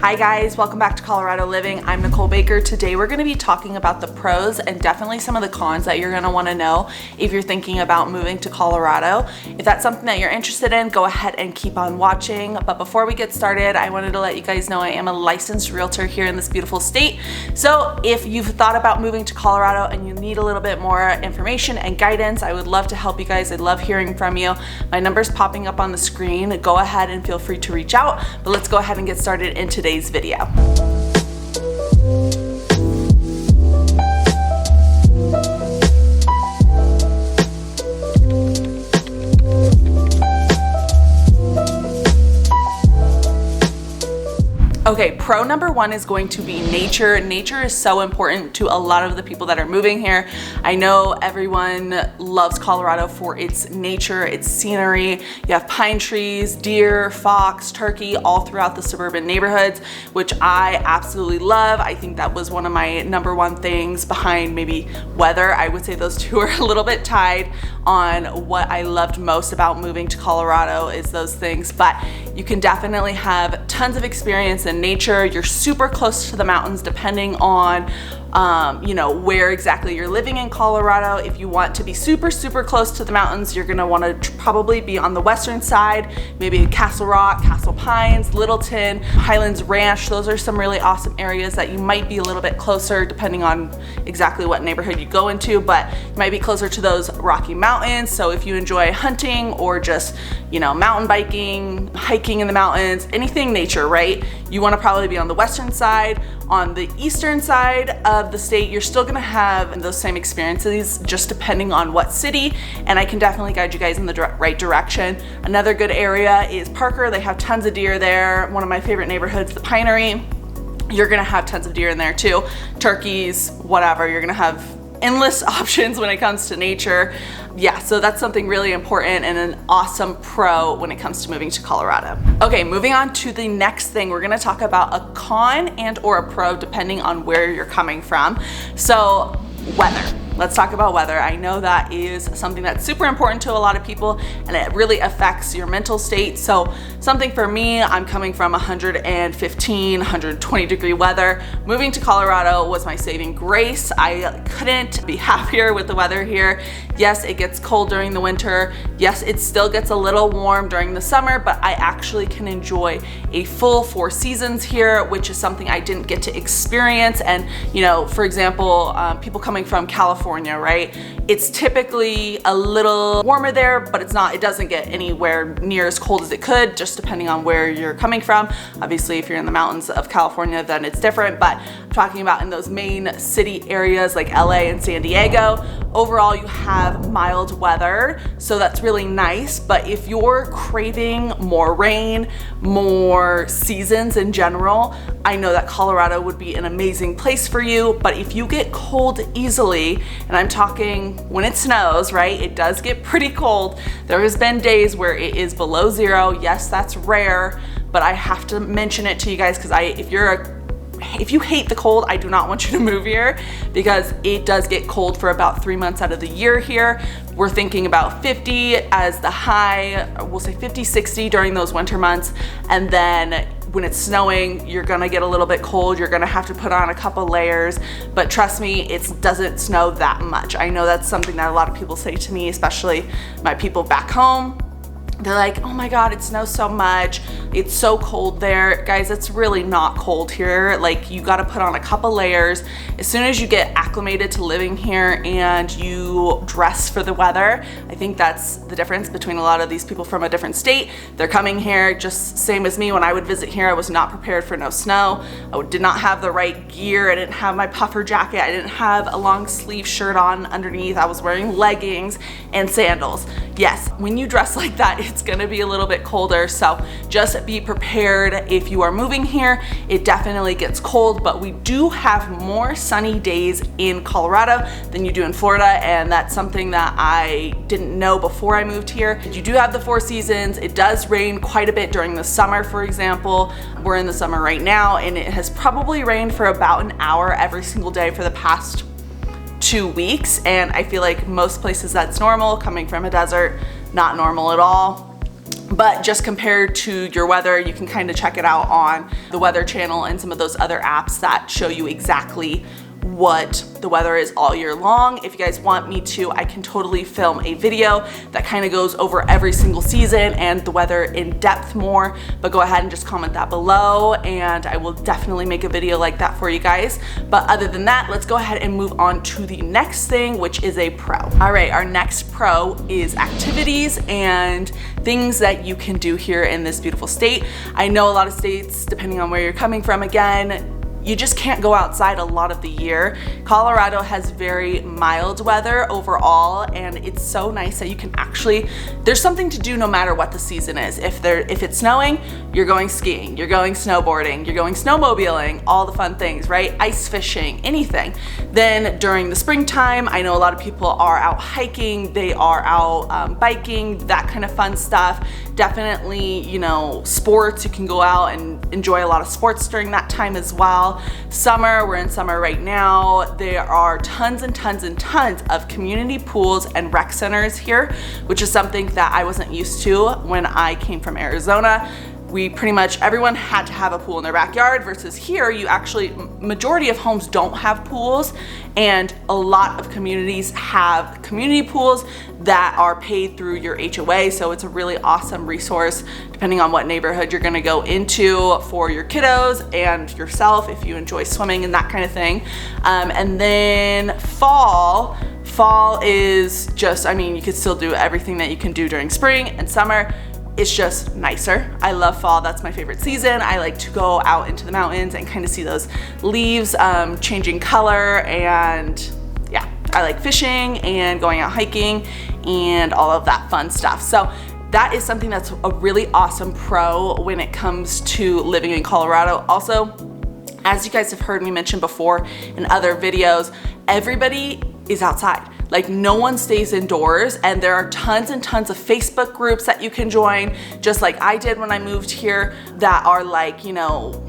Hi guys, welcome back to Colorado Living. I'm Nicole Baker. Today we're going to be talking about the pros and definitely some of the cons that you're going to want to know if you're thinking about moving to Colorado. If that's something that you're interested in, go ahead and keep on watching. But before we get started, I wanted to let you guys know I am a licensed realtor here in this beautiful state. So if you've thought about moving to Colorado and you need a little bit more information and guidance, I would love to help you guys. I'd love hearing from you. My number's popping up on the screen. Go ahead and feel free to reach out. But let's go ahead and get started in today's video. Okay, pro number one is going to be nature. Nature is so important to a lot of the people that are moving here. I know everyone loves Colorado for its nature, its scenery. You have pine trees, deer, fox, turkey, all throughout the suburban neighborhoods, which I absolutely love. I think that was one of my number one things behind maybe weather. I would say those two are a little bit tied on what I loved most about moving to Colorado is those things, but you can definitely have tons of experience in nature. You're super close to the mountains depending on where exactly you're living in Colorado. If you want to be super close to the mountains, you're gonna wanna probably be on the western side, maybe Castle Rock, Castle Pines, Littleton, Highlands Ranch. Those are some really awesome areas that you might be a little bit closer depending on exactly what neighborhood you go into, but you might be closer to those Rocky Mountains. So if you enjoy hunting or just, mountain biking, hiking in the mountains, anything nature, right? You wanna probably be on the western side. On the eastern side of the state, you're still gonna have those same experiences just depending on what city, and I can definitely guide you guys in the right direction. Another good area is Parker. They have tons of deer there. One of my favorite neighborhoods, the Pinery. You're gonna have tons of deer in there too. Turkeys, whatever. You're gonna have endless options when it comes to nature. Yeah, so that's something really important and an awesome pro when it comes to moving to Colorado. Okay, moving on to the next thing, we're gonna talk about a con and or a pro depending on where you're coming from. So, weather. Let's talk about weather. I know that is something that's super important to a lot of people and it really affects your mental state. So something for me, I'm coming from 115, 120 degree weather. Moving to Colorado was my saving grace. I couldn't be happier with the weather here. Yes, it gets cold during the winter. Yes, it still gets a little warm during the summer, but I actually can enjoy a full 4 seasons here, which is something I didn't get to experience. And, for example, people coming from California, right? It's typically a little warmer there, but it doesn't get anywhere near as cold as it could, just depending on where you're coming from. Obviously, if you're in the mountains of California, then it's different, but I'm talking about in those main city areas like LA and San Diego, overall you have mild weather, so that's really nice. But if you're craving more rain, more seasons in general, I know that Colorado would be an amazing place for you. But if you get cold easily, and I'm talking when it snows, right? It does get pretty cold. There has been days where it is below 0. Yes, that's rare, but I have to mention it to you guys because if you hate the cold, I do not want you to move here because it does get cold for about 3 months out of the year here. We're thinking about 50 as the high, we'll say 50, 60 during those winter months. And then when it's snowing, you're gonna get a little bit cold. You're gonna have to put on a couple layers, but trust me, it doesn't snow that much. I know that's something that a lot of people say to me, especially my people back home. They're like, oh my God, it snows so much. It's so cold there. Guys, it's really not cold here. Like, you gotta put on a couple layers. As soon as you get acclimated to living here and you dress for the weather, I think that's the difference between a lot of these people from a different state. They're coming here just same as me. When I would visit here, I was not prepared for no snow. I did not have the right gear. I didn't have my puffer jacket. I didn't have a long sleeve shirt on underneath. I was wearing leggings and sandals. Yes, when you dress like that, it's gonna be a little bit colder, so just be prepared. If you are moving here, it definitely gets cold, but we do have more sunny days in Colorado than you do in Florida, and that's something that I didn't know before I moved here. You do have the 4 seasons. It does rain quite a bit during the summer, for example. We're in the summer right now, and it has probably rained for about an hour every single day for the past 2 weeks, and I feel like most places that's normal. Coming from a desert, not normal at all. But just compared to your weather, you can kind of check it out on the Weather Channel and some of those other apps that show you exactly what the weather is all year long. If you guys want me to, I can totally film a video that kind of goes over every single season and the weather in depth more, but go ahead and just comment that below and I will definitely make a video like that for you guys. But other than that, let's go ahead and move on to the next thing, which is a pro. All right, our next pro is activities and things that you can do here in this beautiful state. I know a lot of states, depending on where you're coming from, again, you just can't go outside a lot of the year. Colorado has very mild weather overall, and it's so nice that you can actually, there's something to do no matter what the season is. If it's snowing, you're going skiing, you're going snowboarding, you're going snowmobiling, all the fun things, right? Ice fishing, anything. Then during the springtime, I know a lot of people are out hiking, they are out biking, that kind of fun stuff. Definitely, you know, sports, you can go out and enjoy a lot of sports during that time as well. Summer, we're in summer right now. There are tons and tons and tons of community pools and rec centers here, which is something that I wasn't used to when I came from Arizona. We pretty much, everyone had to have a pool in their backyard versus here, you actually, majority of homes don't have pools and a lot of communities have community pools that are paid through your HOA. So it's a really awesome resource depending on what neighborhood you're gonna go into for your kiddos and yourself if you enjoy swimming and that kind of thing. And then fall is just, I mean, you could still do everything that you can do during spring and summer. It's just nicer. I love fall, that's my favorite season. I like to go out into the mountains and kind of see those leaves changing color, and yeah, I like fishing and going out hiking and all of that fun stuff. So that is something that's a really awesome pro when it comes to living in Colorado. Also, as you guys have heard me mention before in other videos, everybody is outside. Like no one stays indoors, and there are tons and tons of Facebook groups that you can join, just like I did when I moved here, that are like, you know,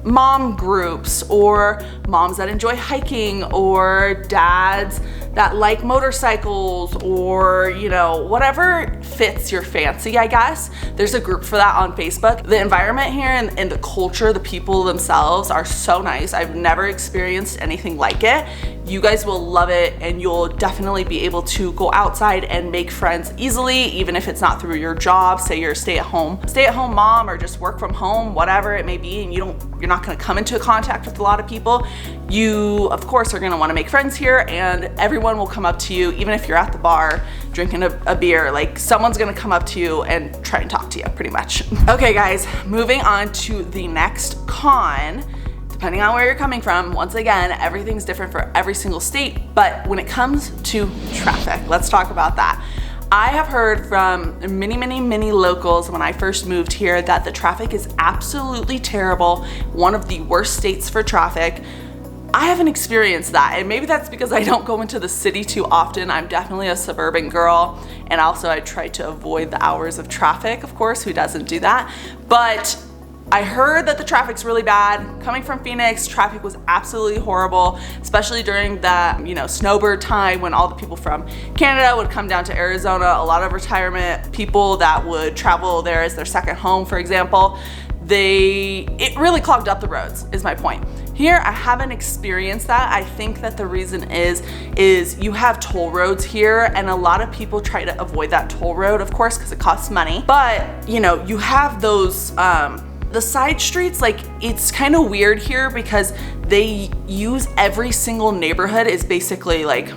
mom groups or moms that enjoy hiking or dads that like motorcycles or, you know, whatever fits your fancy, I guess. There's a group for that on Facebook. The environment here and the culture, the people themselves are so nice. I've never experienced anything like it. You guys will love it, and you'll definitely be able to go outside and make friends easily, even if it's not through your job. Say you're a stay-at-home mom or just work from home, whatever it may be, and you're not gonna come into contact with a lot of people. You, of course, are gonna wanna make friends here, and everyone will come up to you, even if you're at the bar drinking a beer, like someone's gonna come up to you and try and talk to you, pretty much. Okay guys, moving on to the next con. Depending on where you're coming from, once again, everything's different for every single state, but when it comes to traffic, let's talk about that. I have heard from many locals when I first moved here that the traffic is absolutely terrible, one of the worst states for traffic. I haven't experienced that, and maybe that's because I don't go into the city too often. I'm definitely a suburban girl, and also I try to avoid the hours of traffic, of course, who doesn't do that? But I heard that the traffic's really bad. Coming from Phoenix, traffic was absolutely horrible, especially during the, you know, snowbird time when all the people from Canada would come down to Arizona. A lot of retirement people that would travel there as their second home, for example. It really clogged up the roads, is my point. Here, I haven't experienced that. I think that the reason is you have toll roads here, and a lot of people try to avoid that toll road, of course, because it costs money. But, you know, you have those, the side streets, like it's kind of weird here because they use every single neighborhood is basically like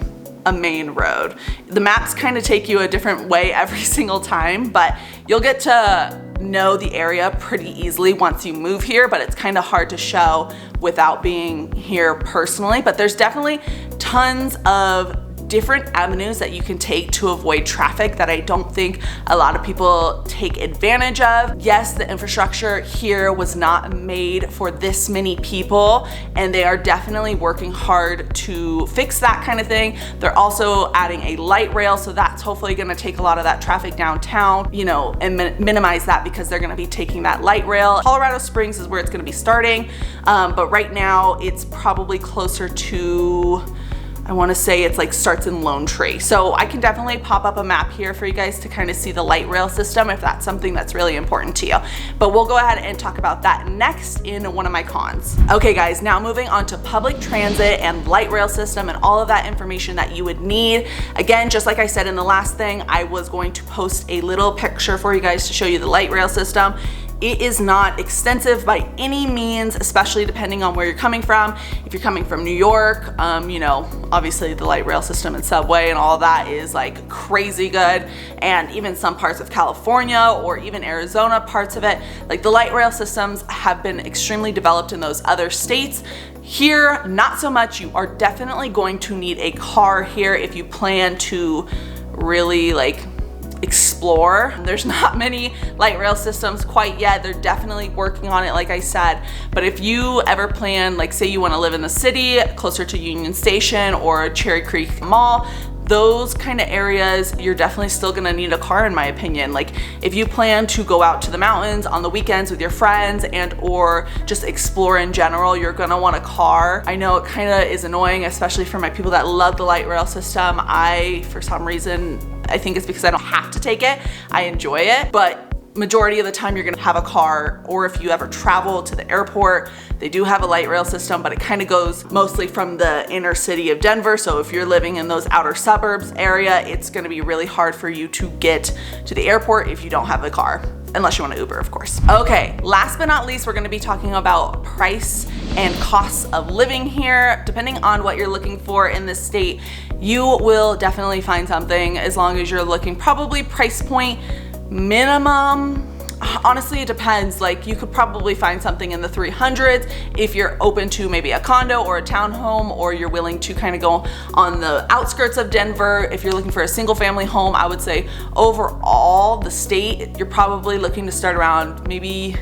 a main road. The maps kind of take you a different way every single time, but you'll get to know the area pretty easily once you move here, but it's kind of hard to show without being here personally. But there's definitely tons of different avenues that you can take to avoid traffic that I don't think a lot of people take advantage of. Yes, the infrastructure here was not made for this many people, and they are definitely working hard to fix that kind of thing. They're also adding a light rail, so that's hopefully gonna take a lot of that traffic downtown, you know, and minimize that because they're gonna be taking that light rail. Colorado Springs is where it's gonna be starting, but right now it's probably closer to, I want to say it's like starts in Lone Tree. So I can definitely pop up a map here for you guys to kind of see the light rail system if that's something that's really important to you. But we'll go ahead and talk about that next in one of my cons. Okay guys, now moving on to public transit and light rail system and all of that information that you would need. Again, just like I said in the last thing, I was going to post a little picture for you guys to show you the light rail system. It is not extensive by any means, especially depending on where you're coming from. If you're coming from New York, you know, obviously the light rail system and subway and all of that is like crazy good. And even some parts of California or even Arizona, parts of it, like the light rail systems have been extremely developed in those other states. Here, not so much. You are definitely going to need a car here if you plan to really like explore. There's not many light rail systems quite yet. They're definitely working on it, like I said. But if you ever plan, like say you want to live in the city closer to Union Station or Cherry Creek Mall, those kind of areas, you're definitely still gonna need a car in my opinion. Like if you plan to go out to the mountains on the weekends with your friends and or just explore in general, you're gonna want a car. I know it kind of is annoying, especially for my people that love the light rail system. For some reason, I think it's because I don't have to take it. I enjoy it, but majority of the time you're gonna have a car, or if you ever travel to the airport, they do have a light rail system, but it kind of goes mostly from the inner city of Denver. So if you're living in those outer suburbs area, it's gonna be really hard for you to get to the airport if you don't have a car, unless you want to Uber, of course. Okay, last but not least, we're gonna be talking about price and costs of living here. Depending on what you're looking for in this state, you will definitely find something as long as you're looking probably price point minimum. Honestly, it depends. Like you could probably find something in the 300s if you're open to maybe a condo or a townhome, or you're willing to kind of go on the outskirts of Denver. If you're looking for a single family home, I would say overall the state, you're probably looking to start around maybe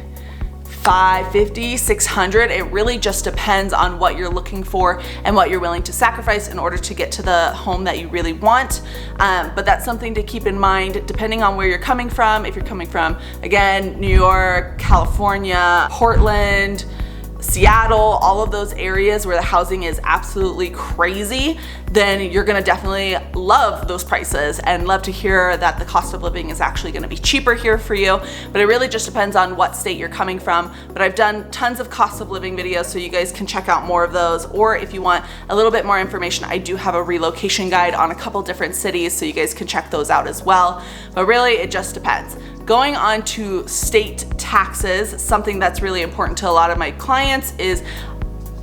$550, $600. It really just depends on what you're looking for and what you're willing to sacrifice in order to get to the home that you really want. But that's something to keep in mind depending on where you're coming from. If you're coming from, again, New York, California, Portland, Seattle, all of those areas where the housing is absolutely crazy, then you're gonna definitely love those prices and love to hear that the cost of living is actually gonna be cheaper here for you. But it really just depends on what state you're coming from. But I've done tons of cost of living videos, so you guys can check out more of those. Or if you want a little bit more information, I do have a relocation guide on a couple different cities, so you guys can check those out as well. But really, it just depends. Going on to state taxes, something that's really important to a lot of my clients is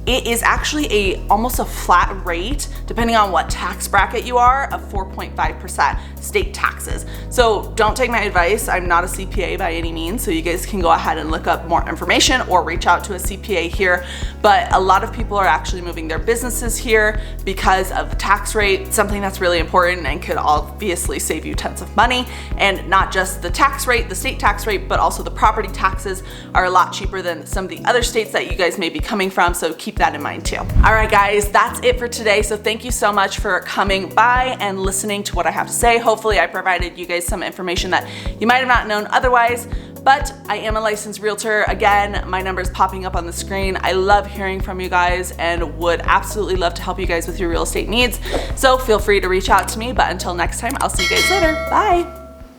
it is actually almost a flat rate, depending on what tax bracket you are, of 4.5% state taxes. So don't take my advice. I'm not a CPA by any means, so you guys can go ahead and look up more information or reach out to a CPA here. But a lot of people are actually moving their businesses here because of the tax rate, something that's really important and could obviously save you tons of money. And not just the tax rate, the state tax rate, but also the property taxes are a lot cheaper than some of the other states that you guys may be coming from. So keep that in mind too. All right, guys, that's it for today. So thank you so much for coming by and listening to what I have to say. Hopefully I provided you guys some information that you might have not known otherwise, but I am a licensed realtor. Again, my number is popping up on the screen. I love hearing from you guys and would absolutely love to help you guys with your real estate needs. So feel free to reach out to me, but until next time, I'll see you guys later. Bye.